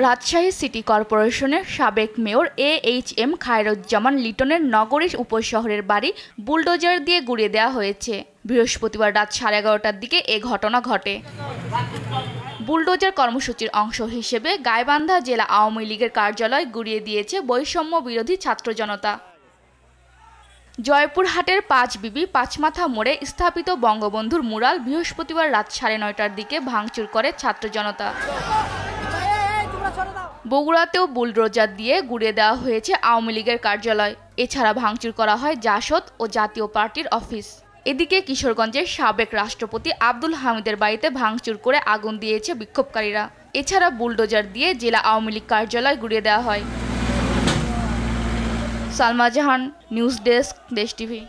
Rajshahi city কর্পোরেশনের সাবেক mayor AHM Khairuzzaman লিটনের নগরীর উপশহরের বাড়ি বুলডোজার দিয়ে গুঁড়িয়ে দেওয়া হয়েছে। বৃহস্পতিবার রাত 11:30টার দিকে এ ঘটনা ঘটে। বুলডোজার কর্মসূচির অংশ হিসেবে গাইবান্ধা জেলা আওয়ামী লীগের কার্যালয় গুঁড়িয়ে দিয়েছে বৈষম্য বিরোধী ছাত্র জনতা। জয়পুরহাটের পাঁচবিবি পাঁচমাথা মোড়ে স্থাপিত বঙ্গবন্ধুর মুরাল বৃহস্পতিবার রাত 9:30টার দিকে ভাঙচুর করে ছাত্র জনতা। বগুড়াতেও বুলডোজার দিয়ে গুঁড়িয়ে দেওয়া হয়েছে আওয়ামী লীগের কার্যালয়। এছাড়া ভাঙচুর করা হয় জাসদ ও জাতীয় পার্টির অফিস। এদিকে কিশোরগঞ্জের সাবেক রাষ্ট্রপতি আব্দুল হামিদের বাড়িতে ভাঙচুর করে আগুন দিয়েছে বিক্ষোভকারীরা। এছাড়া বুলডোজার দিয়ে জেলা আওয়ামী লীগ কার্যালয় গুঁড়িয়ে দেওয়া হয়। সালমা জাহান, নিউজ ডেস্ক, দেশ টিভি।